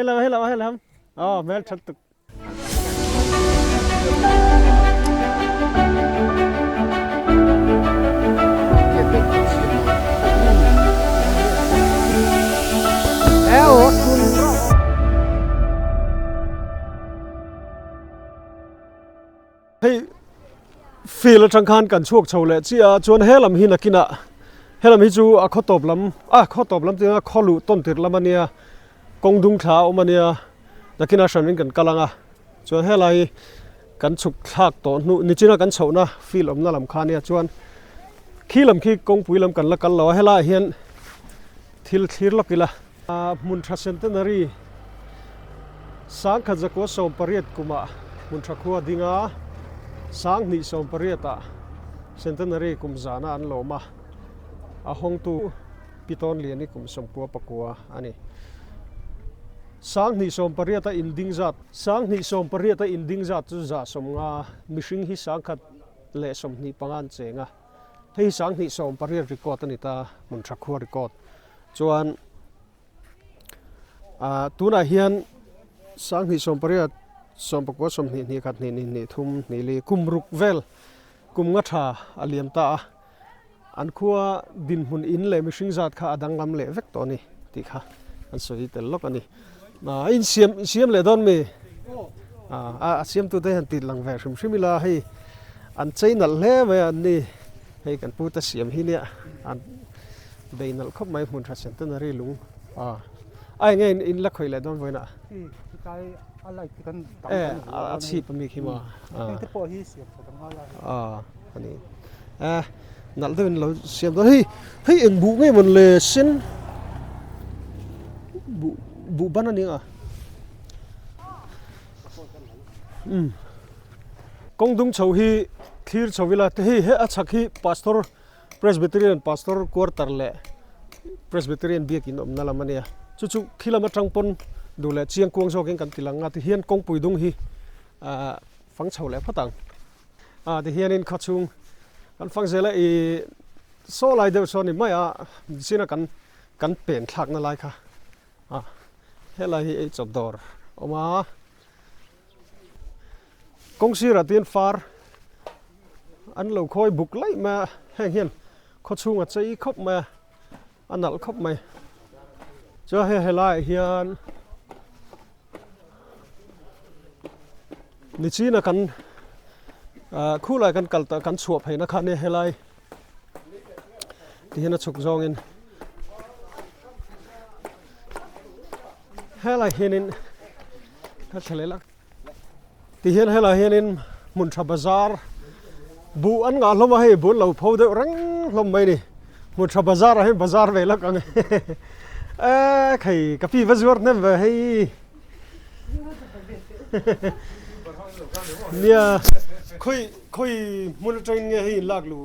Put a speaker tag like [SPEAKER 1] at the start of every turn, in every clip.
[SPEAKER 1] hello mel thật tục hey feel trang khan kan chuak chole chi a chuan helam hi nakina helam hi chu a khotop lam tinga kholu ton tir lamania kongdung thla omania nakina shanin kan kalanga chuan helai kan chuk thak to nu ni china kan chhona feel omna lam khania chuan khilam khi kongpui lam kan la kal lo hela hian thir lokila Hmunṭha centenary sang khajako som pariat kuma Hmunṭha Khua dinga sang ni som pariata centenary kum zana an loma a hong tu piton liani kum sompua pakua ani sang ni som pariata in ding zat chu za somnga mishing hi sang khat le som ni pangan chenga hei sang ni som pariat record ani ta Hmunṭha Khua record chuan tuna hian sang ni som pariat som pakua som ni khat ni thum ni li kumruk vel kum nga tha aliam ta an khua din hun in le mishing zat kha adang lam le vek to ni ti kha an soi tel lok ani in siam le don me siam tu te han ti lang ve shimila hei an chainal le me an ni hei kan pu ta siam hi nia an beinal khop mai Hmunṭha centenary lung ai nge in la khoi le don voina
[SPEAKER 2] kai alai kan
[SPEAKER 1] a chi pa mi khima
[SPEAKER 2] te po hi siam ta ngala
[SPEAKER 1] ani nal den lo siam do hei eng bu nge mon le sin bu ban ani kongdung chho hi thir chhovila te he achak hi pastor presbyterian pastor quarter le presbyterian biakin omna lamania chu kilometer pon dule chiang kuang so ken kan tilanga ti hian kongpui dung hi phang chho le phatang ti hian in khachung kan phang zela i so lai de so ni mai sina kan pen thak na lai kha hela hi e chop dor oma kong sira tin far an lo khoi buk lai ma heng hian khachung a chei khop ma anal khop mai cho helai hian ni china kan khulai kan kalta kan chuap heina kha ne helai ti hian a chuk zong in helai hianin ha thlelak ti hian helai hianin Hmunṭha bazar bu an nga hloma hei bun lo pho de rang hlom mai ni Hmunṭha bazar a hen bazar ve lak ang khei kapi vazuar nem ve hei nia khoi mun train nge hi lak lu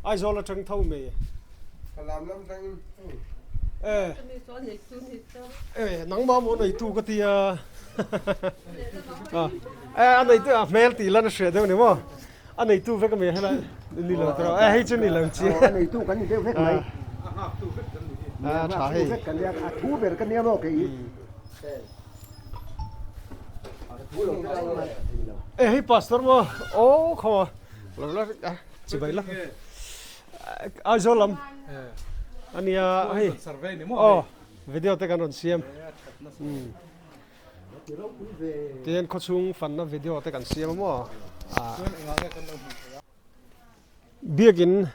[SPEAKER 1] ai zo la trang thau me
[SPEAKER 3] làm lâm trăng
[SPEAKER 1] nang ma mo nei tu ka tia anh này tu mail ti lan share đâu nè mo anh này tu vek me hela ni lo tro hei chu ni lo chi
[SPEAKER 2] anh này tu kan ni de vek mai
[SPEAKER 1] tha hei
[SPEAKER 2] kan ya thu ber kan ya lo ke
[SPEAKER 1] hei pastor mo kho lo chỉ vậy lắm ai zo lam ania hei
[SPEAKER 3] survey ni mo
[SPEAKER 1] video te kan on siam tiền có chung phần nó video tới cảnh xem mà biếc in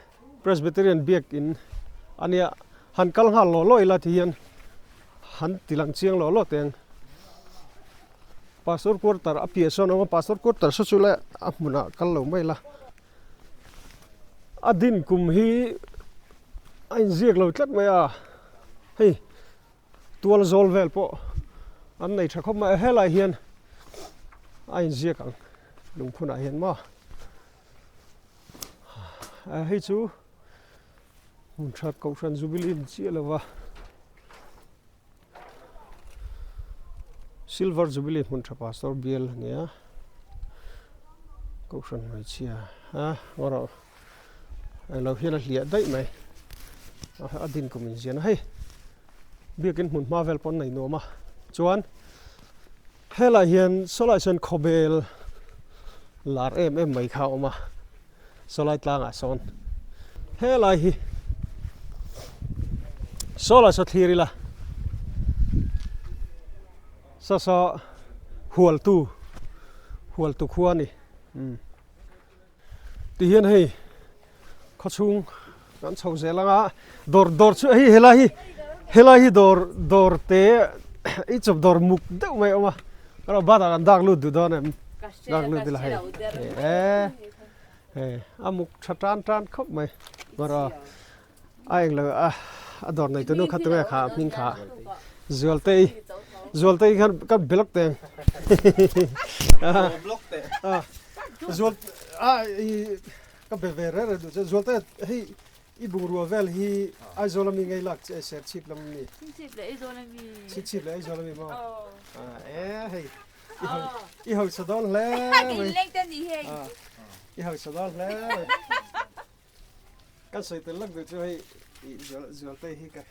[SPEAKER 1] presbyterian biếc in anh ya han kal hal lo loi la thian han tilang chiang lo tiền pastor quarter apia so no pastor quarter so chula amuna kal lo mai la adin kum hi anh ziek lo tlat mai hey tual zol vel po anh này chắc không mà hết lại hiền anh giết càng đúng phun lại hiền mà hay chú muốn chặt cầu sản jubilee chia là va silver jubilee muốn chặt pastor biel nhé cầu sản này chia ngor rồi lâu hiền là liệt đấy mày adin của mình giết hay biết cái muốn Marvel pon này nữa mà จวนเฮลาเฮียนโซลาเซนคอเบลลาร์ไม่เข้ามาโซลาตลางอ่ะซอนเฮลาฮีโซลาสทีริละซาหัวตู้ขั้วนี่ที่เฮียนให้เขาชุงกันชาวเซลังอ่ะดอร์ช่วยเฮลาฮีดอร์เตะไอจบดอร์มุกเด้อไม่เอามาเราบ้านกันดักลุดดูดอนดักลุดดิละให้อามุกชัดจานครบไหมมาเราไอ้เลยดอร์ในตัวนู้นขัดตัวขามิงขาจวลเตยกันบล็อกเตงจวลก็เบเวอร์เลยดูจวลเตยให้อีบุรัวเวลฮีไอโซลามีไงลักเสียชิปลำนี้ชิปเลยไอโซลามีมั้งให้อีหอยสะดอนแล้วอีหอยสะดอนแล้วกันใส่ตัวลักดูช่วยจวลเตยฮีกั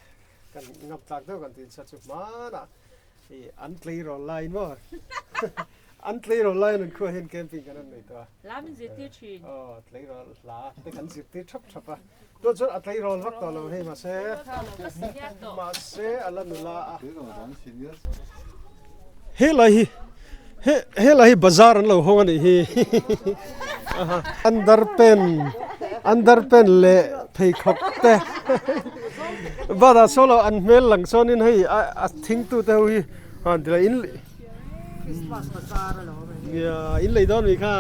[SPEAKER 1] นงับตากเท่ากันตีนสัตว์มาน่ะอันตรีรอไลน์มั้งอันตรีรอไลน์นั่นคือเห็นแคมปิ้งกันนั่นเลยตัว
[SPEAKER 4] ลามันจะตีชิน
[SPEAKER 1] ตรีรอลาแต่กันสิตีชับอ่ะตัวจนอันตรีรอวักตัวเราให้มาเซ่อะไรนู่นละเฮลัยบาซาร์นั่นเราห้องนี่ฮีอันดาร์เป็นเล่เพย์คอกเต้บ้าดาโซโลอันเมลหลังโซนินให้ทิ้งตัวเท่าฮีอันเดียวอินอินเลยโดนมีค่ะ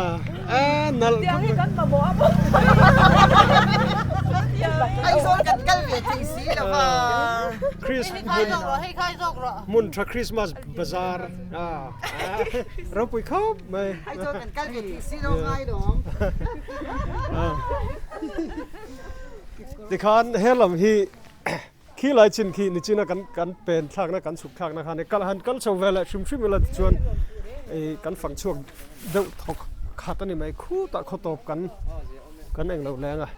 [SPEAKER 1] นั่น
[SPEAKER 4] เดี๋ยวให้กันมาบอกไอ้โซนกันเวียดจีซีแล้วก็
[SPEAKER 1] คริส
[SPEAKER 4] ให้ใครจอกหรอ
[SPEAKER 1] มุนทราคริสต์มาสบาซาร์เราไปเข้าไหม
[SPEAKER 4] ไอ้โซนกันเวียดจีซีเราไงดอง
[SPEAKER 1] ดิคันเฮลัมฮีขี้ลายชินขี้นี่จีน่ะกันเป็นทางนะกันสุกทางนะคะในกันหันกันชาวเวลชุมเวลาชวนกันฝังช่วงเดือดทอกขาดนี่ไหมคู่ตะเขาตบกันเองเราแรงอ่ะ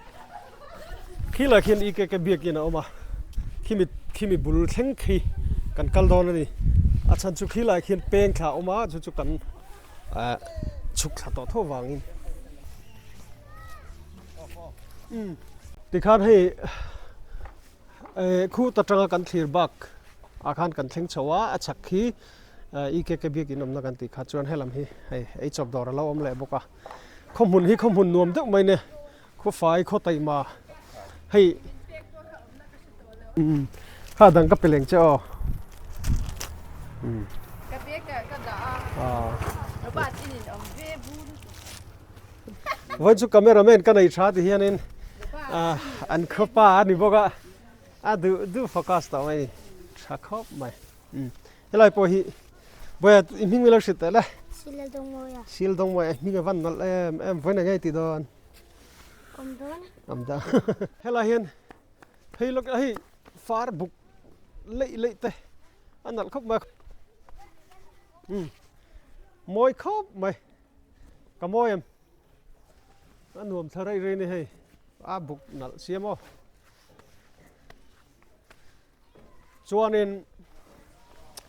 [SPEAKER 1] ขี้ลายขี้อีกเบียกินเอามาขี้มีบุลเท่งขี้กันกัลดอนนี่อาจารย์ชุกขี้ลายขี้เป่งขาเอามาชุกกันชุกขาต่อทั่ววางอินดิคันให้คู่ตัดจังกันทีร์บักอาคารกันเท่งชัวชักขี้อีกเบียกินนมนักันติขาจวนให้ลำฮีไอจบดอร์เราอมเล่บกะข้อมูลนวมเด็กไม่เนี่ยคู่ไฟข้อไตมาให้ข้าดังก็เป็นเหลงเจ้า
[SPEAKER 4] กับเบียก็ด่าแล้วบ้านที่นี่เว็บบุญ
[SPEAKER 1] วันชุกคาเมราแมนกันในชาติเฮียนินอันข้าป้านี่บอกว่าดูโฟกัสต่อไหมชักครบไหมอะไรพอฮีบ่อยมิงเวลาสิแต่ละซิลดงมวยมิงวันนั่นวันไหนติดดอนอมดอนเฮลาเฮียนเฮ้ยลูกเฮ้ยฟาร์บุกเละเตะอันนั้นครบไหมมวยครบไหมกับมวยอันนวมเท่าไรนี่ให้บุกนั่นเสียมั้งจวนนี้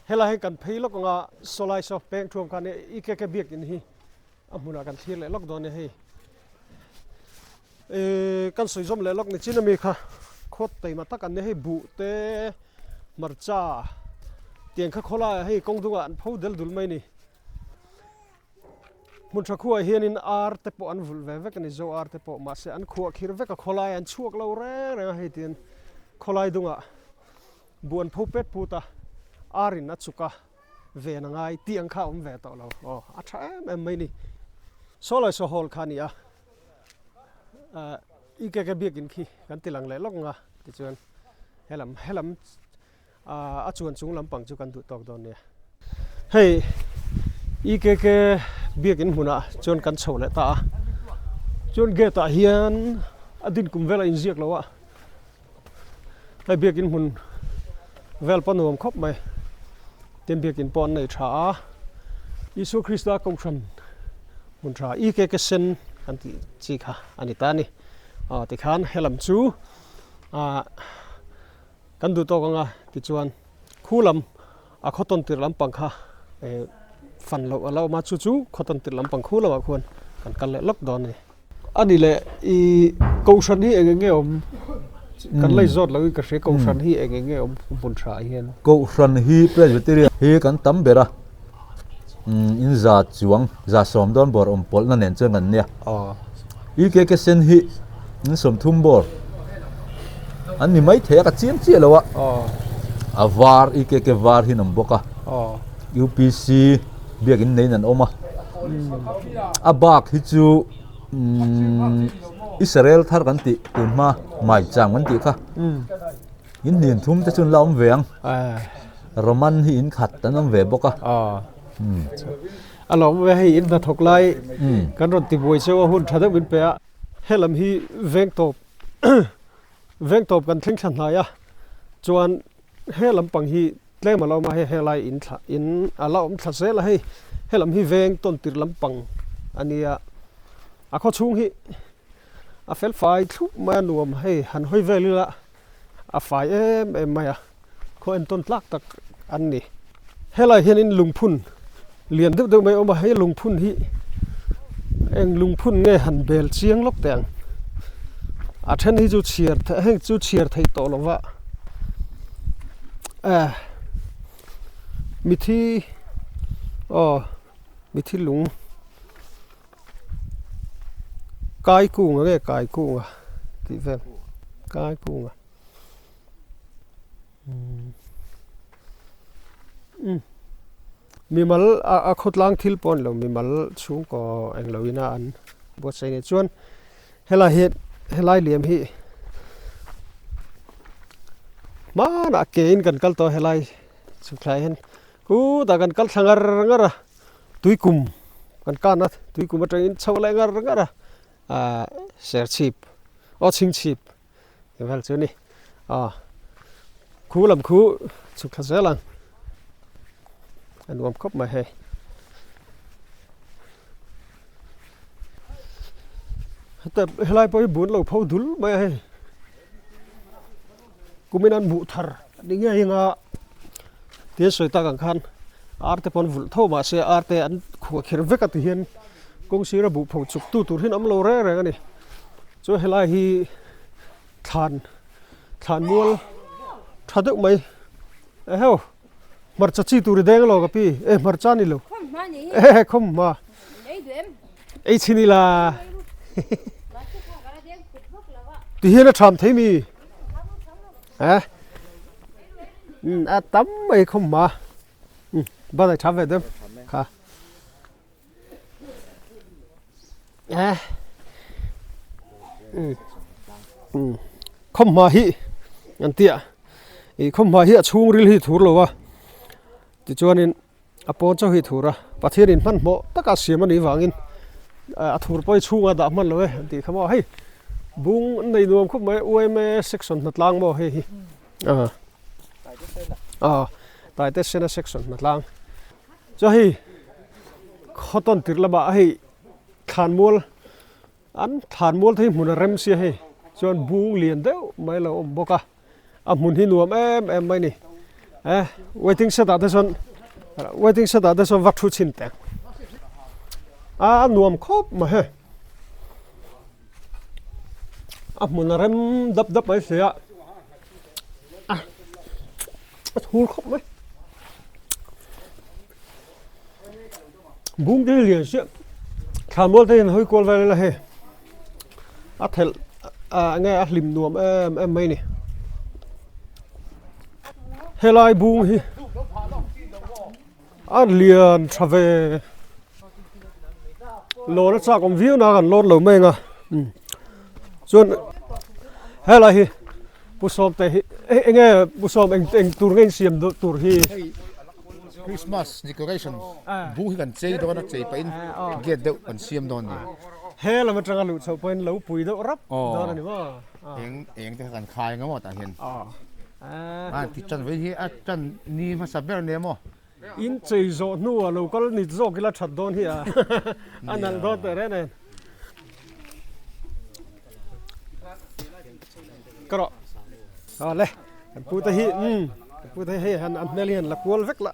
[SPEAKER 1] เฮลาให้กันเพย์ล็อกงาโซไลซ์อฟแปงช่วงกันเนี่ยอีกแค่เบียกอินฮีมุนากันที่เลยล็อกโดนเนี่ยให้กันสวยจอมเลยล็อกเนี่ยจีนมีค่ะโคตรเตยมาตักกันเนี่ยให้บุเตมารจ้าเตียงข้าโคลาให้กงดุอันพูดเดลดุลไม่นี่มุนชักขัวเฮียนินอาร์เตปอันวุลเวกันนี่โจอาร์เตปมาเสอันขัวคิดเวกโคลาอันช่วงเราแรงให้เตียนโคลาดุงอ่ะบวนพูเป็ดพูตาอารินนัดสุกะเวนังไงตีอังข้าวเวต่อเราอัฐไม่นี่โซลาโซฮอลขานี่อีกแค่เบียกินขี้กันติลังเลยล็อกงาติจวนเฮลัมจวนจุงลำปังจุกันตุตอกตอนเนี่ยเฮ้ยอีกแค่เบียกินมุนะจวนกันโซเลตาจวนเกตาเฮียนอดินกุมเวลาอินเซียกแล้ววะให้เบียกินมุนเวลปนวมครบไหมเต็มเบียกินปอนในชายิสุคริสต์กงชันมุนชาอีกเกษนอันที่จีค่ะอันนี้ตานี่ติขันเฮลัมจูกันดูตัวกันติจวนคู่ล อะข้อต้นติดลำปังค่ะฟันเรามาจู่ๆข้อต้นติดลำปังคู่เราควรกันเลยล็อกดอนนี่อันนี้แหละอีกูชันที่เองเงี้ยกันเลยจอดแล้วก็เสียกูชันที่เองเงี้ยบนชายเห็น
[SPEAKER 5] กูชันฮีเปรสเวติเรียฮีกันตั้มเบระอินจัดจวงจัดสมดอนบอร์ปอลนั่นเองเจอกันเนี่ยอีเกเซนฮีนี่สมทุ่มบอร์อันนี้ไม่เทกับเจียแล้ววะวาร์อีเกวาร์ฮินมบกะUPC เบียกินในนั้นออกมาบักฮิจูอิสราเอลทาร์กันติตุนมาไม่จางมันติค่ะยินเนียนทุ่มจะจุนล้อมเวียงโรมันฮินขัดแต่น้ำเวบกะ
[SPEAKER 1] ล้อมเวียงฮินมาถกไล่กันรถติบวยเชื่อว่าหุ่นทัดเป็นเปียเฮลัมฮีเวงตบเวงตบกันทิ้งฉันไหนอะจวนเฮลัมปังฮีเล่มาเรามาให้เฮลัยอินเราทัดเสละให้เฮลัมฮีเวงต้นติดลำปังอันนี้ข้อชุ่งฮีเฟลไฟทุกมานวมให้หันห้อยเวลือไฟไม่เขาเอ็นต้นลักตักอันนี้เฮลัยเห็นอินลุงพุ่นเลียนเดิมไม่เอามาให้ลุงพุ่นฮีเองลุงพุ่นไงหันเบลเชียงล็อกแตงเช่นให้จูเชียร์ให้จูเชียร์ไทยโตลงว่ามีที่ลุงกายกุ้งไงกายกุ้งที่เฟลกายกุ้งมีมัลขดล้างทิลปอนเรามีมัลช่วงก็เองเราวินาอันบทใส่ในชวนเฮลาเฮ็ดเฮลาเหลี่ยมฮีมาหนักเกินกันกัลตัวเฮลาสุดท้ายเห็นกูแต่กันกัลสังกัดตุยกุมกันนะตุยกุมมาตรงนี้ชาวเลงกัดเสียชีพชิงชีพเห็นไหมเจ้านี่คู่ลำคู่สุดท้ายเสร็จแล้วอันรวมครบมาให้แต่เฮลัยไปบุญเราพอดุลไม่ให้กูไม่นั่นบุทาร์นี่ไงยังเดี๋ยวสวยตากันขันอาร์เตปอนบุลท่อมาเสียอาร์เตอันขัวเขียนเวกัติเห็นกงสีระบุผงจุกตู้ตัวที่น้ำโลเร่อะไรกันนี่ช่วยเฮลัยฮีทานมัวทัดดุไหมเฮ้ยมาจัดชีตัวเด้งโลกับพี่มาจานี่โลคมมาชินี่ล่ะที่เห็นทำที่มีตั้มไม่คมมาบ้านไหนทำไปเดิมค่ะคมมาฮีอันเตี้ยคมมาฮีช่วงริลฮีถูกหรอวะที่จวนนี้ปอนเจ้าฮีถูกระประเทศนี้มันโมตะกัเสียมันนี่วางินถูกไปช่วงดามันเลยที่เขาบอกให้บุ้งในรวมคุบไม่อวยไม่เซ็กชันนัดล้างบ่เฮ้ยตายแต่เส้นเซ็กชันนัดล้างจะให้ข้อต้นติดละบ่ให้ฐานมัวฐานมัวที่มุนเริ่มเสียให้จนบุ้งเลียนเดียวไม่ละบอกอ่ะมุนที่รวมไม่นี่waiting set ada sonวัตถุชิ้นแต่รวมครบมาเฮ้มุนเริ่มดับไปเสียถูกครบไหมบุ้งที่เลี้ยงเสียขามอลที่เห็นห้อยกอลไว้เลยเฮ้เทลไงลิมรวมไม่นี่เฮลัยบุ้งฮีเลียนทราเวโลนัสจากอมวิวนากันโลดเหล่าไม่งส่วนเฮลัยฮีผู้ชมแต่เงี้ยผู้ชมเองตัวเงี้ยเสียมตัวฮี
[SPEAKER 2] Christmas decoration บุ้งกันเจดอนเจไปอินเกตเดอันเสียมดอนนี่
[SPEAKER 1] เฮลัยมันจะกันหลุดเสาเป็นเหล่าปุ๋ยเดรับดอนนี่ว่า
[SPEAKER 2] เองจะกันคายงั้นหมดแต่เห็นที่จันไว้ที่จันนี่มาสับเบลเนี่ยมั้ง
[SPEAKER 1] อินใจโจนัวเราก็นิดโจกิลชัดโดนเฮียอันนั้นโดนแต่เรื่องก็รอเลยพูดที่ พูดให้หันอันเมลียนละกวลเวกละ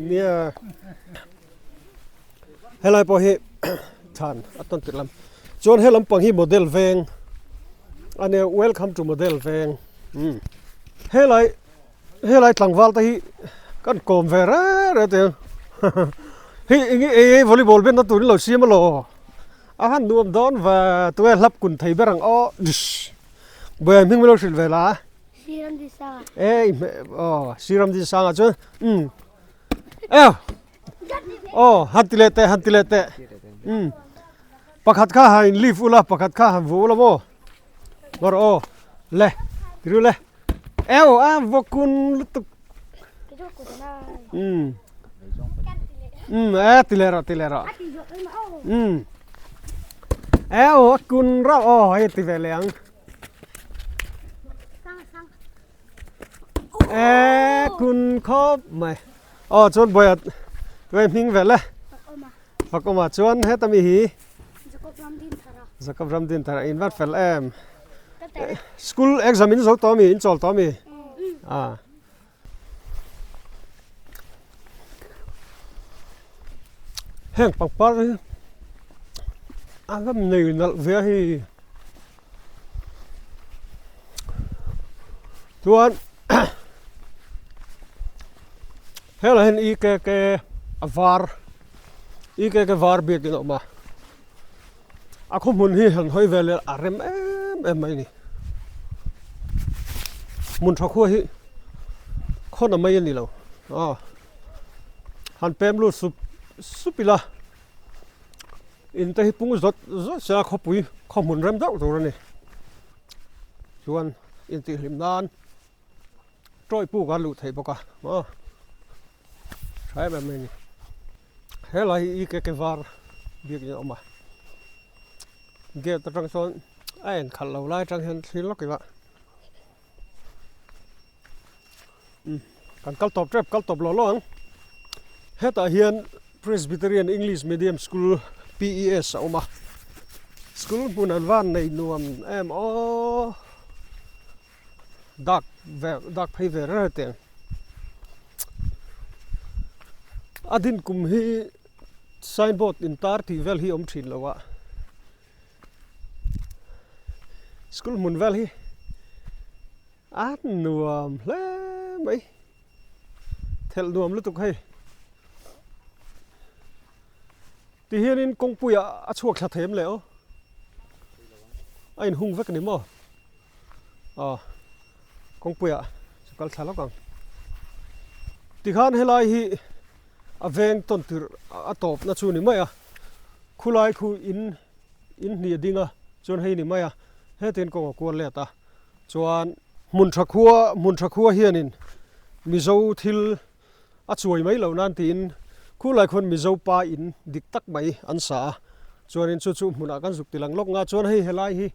[SPEAKER 1] เนี่ยเฮลัยพอฮีทานอัตต้นติดลำจนเฮลัมปังฮีโมเดลเวงอันนี้ welcome to โมเดลเวงเฮลัยทางวัลตาฮีกันโกมเวร่าเดียวเฮ้ยวอลเลย์บอลเป็นตัวนี้เราเสียมาหรออาหารนวมดอนว่าตัวรับกุนไทยเบรังอ้อดิชเบย์มิงไม่รู้สิเวลา
[SPEAKER 4] ซีรัมดิซ่า
[SPEAKER 1] ซีรัมดิซ่าจ้ะฮันติเลเตปักขัดข้าหันลีฟอุลาปักขัดข้าหันวูละโมบอร์เล่ดิรู้เล่วกุนลุตุติเลระกุนเราให้ติเวลียงกุนครบไหมจนบ่อยเวมิงเวลฟักออกมาจนให้ตามีหีจะกับรำดินทาราอินวัดเฟลสกูลเอ็กซามินส์ตัวมีอินจอลตัวมีแห้งปังปังเลยก็เหนื่อยนักเวียฮีทุกคนเฮ้ยเราเห็นอีกวาร์วาร์เบียกินออกมาข้อมูลที่เห็นห้อยเวลล์อะไรไม่นี่มุนทรักหัวที่คนอะไรนี่เราหันเป็นรูสุปิละอินเตอร์ปุ่งจดเสียข้อปุยข้อมูลเริ่มจากตัวนี้ชวนอินเตอร์หิมนานตรอยปูกันหลุดไทยบอกว่าใช่แบบนี้เฮ้ยเราอีกวาร์เบียกินออกมาเกี่ยวกับจังส่วนขัดเราไล่จังเห็นที่ล็อกอีกละกันกัลตบเจ็บกัลตบหล่อหลงเฮ้ยแต่เฮียน Presbyterian English Medium School PES ออกมาสกูลปุ่นอันวันในนวมดักไพเวอร์เตียงอดินกุมฮีไซน์บอร์ดอินตาร์ที่เวลฮีชินแล้ววะสกูลมุนเวลฮีนวมเล่ไหมเทลนวมลุตุกให้ที่เฮียนินกงปุยช่วงขัดเทมแล้วหุ่งเวกนี่มั้งกงปุยสกัลชาแล้วกันที่ข้านเฮลัยฮีเวงต้นตือตบนัชชูนี่มั้ยคุไลคุอินนี่ดิ้งจนให้นี่มั้ยเฮตินกงกวนเลยตาจวนมุนทรักหัวเฮียนินมิโซทิลช่วยไหมเหล่านั้นตีนคู่หลายคนมีเจ้าป่าอินดิกตักไหมอันสาจวนอินจู่ๆมุนอากันสุกติลังลกงาจวนให้เฮลัยฮี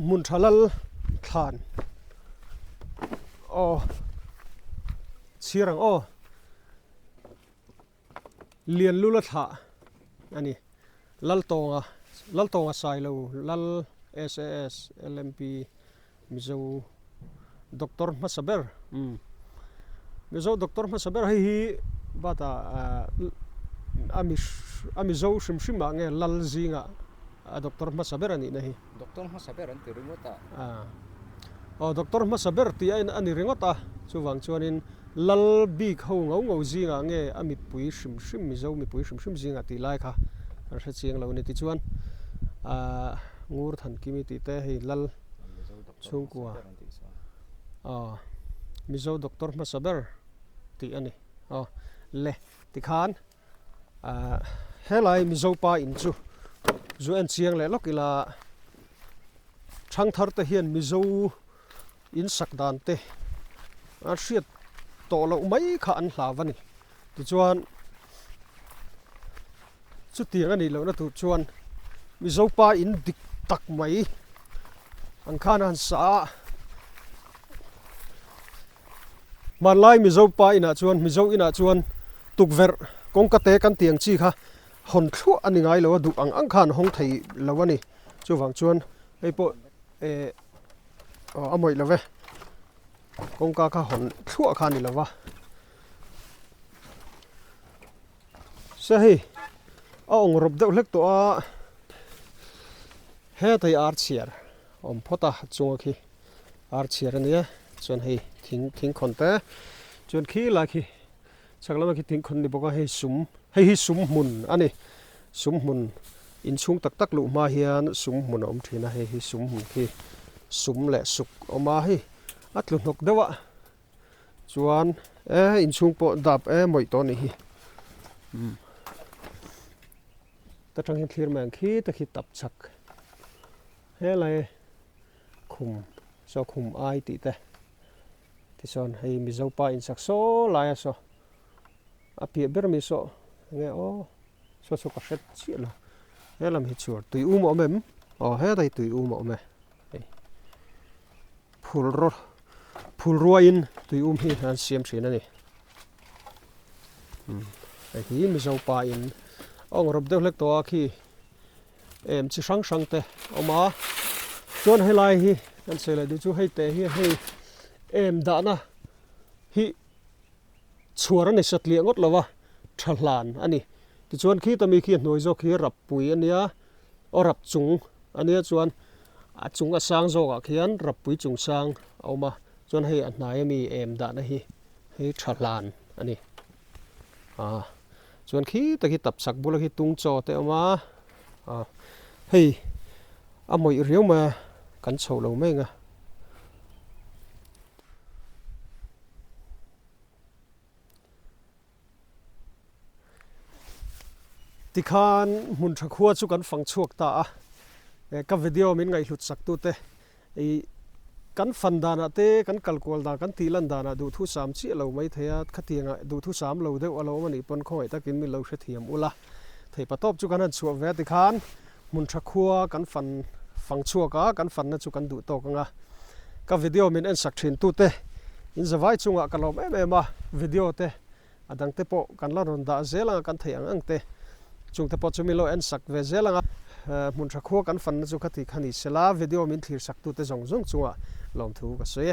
[SPEAKER 1] มุนทลัลทานเชียรังเลียนลุละถะอันนี้ลัลตงสายเราลัล SAS LMP มิเจ้าด็อกเตอร์มาสเบอร์มิเจ้าด็อกเตอร์มาสเบอร์ให้บาตาอามิเจ้าชิมมาเงี้ยลัลซิงด็อกเตอร์มาสเบอร์อันนี้นะฮี
[SPEAKER 6] ด็อกเตอร์มาสเบอร์อันที่ริงว่า
[SPEAKER 1] ด็อกเตอร์มาสเบอร์ที่อันนี้ริงว่าช่วงชวนินลัลบีเขาเงาซิงเงี้ยมิปุยชิมมิเจ้ามิปุยชิมซิงที่ไล่ค่ะเราเชียงเราเนี่ยที่ชวนงูทันกิมิติเตะให้ลัลช่วงกว่ามิเจ้าด็อกเตอร์มาสเบอร์ที่อันนี้เล่ที่ขานเฮลัยมิเจ้าป่าอินจูอันเชียงเลยล็อกอีละช่างทาร์เตเฮียนมิเจ้าอินสักดานเตะเสียโตเราไม่ขาอันหลาวันนี้ที่ชวนสุดที่อันนี้เรานะทุกชวนมิเจ้าป่าอินดิกตักไหมอันข้านันสามันไล่มิเจ้าป่าอินะชวนมิเจ้าอินะชวนตุกเวรกงกะเตกันเตียงชีค่ะหอนทั่วอันนี้ไงเราดูอังคารห้องไทยเราวันนี้ช่วงชวนไอ้พวก amoi love kong ka kha hon thua kha ni lova sahi ong rob deuh hlek to a he tai archier phota chunga khi archier ania chuan hei thing khon te chuan khi la khi chaklama khi thing khon ni boka hei sum hmun ani sum hmun in chung tak lu ma hian sum hmun om thina hei sum hmun khi sum le suk oma hi atlu nok dewa chuan in chung po dap moi to ni hi ta tang hin thlir mang khi ta khi tap chak he lai khum so khum ai ti te ti son hei mi zo pa in sak so lai so a pi ber mi so nge o so ka set chi lo he lam hi chur tui mo mem he dai tui mo me phul ruain tui hi han siam thina ni hi mi zo pa in ong rob deuh hlek to a khi em chi sang te oma chuan helai hi an se la du chu hei te hi hei em da na hi chuara ni satli ngot lova thalan ani ti chuan khi tami khi hnoi zo khi rap pui ania o rap chung ania chuan a chung a sang zo ka khian rap pui chung sang oma chuan hei an hnai mi em da na hi hei thalan ani chuan khi ta khi tap sak bula khi tung cho te oma hei amoi riau ma kan chho lo mai nga tikhan Hmunṭha Khua chu kan fang chuak ta ka video min ngai hlut sak tu te kan fan dana te kan kalkol da kan tilan dana du thu sam chi lo mai theya khatianga du thu sam lo deuh alo mani pon khoi takin mi lo hre thiam ula thei patop chu kan chu ve tikhan Hmunṭha Khua kan fang chuaka kan fan na chu kan du to kanga ka video min en sak thin tu te in zawai chunga kalom ma video te adang te po kan la ron da zela kan thei ang te chung te po chu mi lo en sak ve zela Hmunṭha Khua kan fan na chu khati khani sela video min thlir sak tu te zong chunga lom thu ka se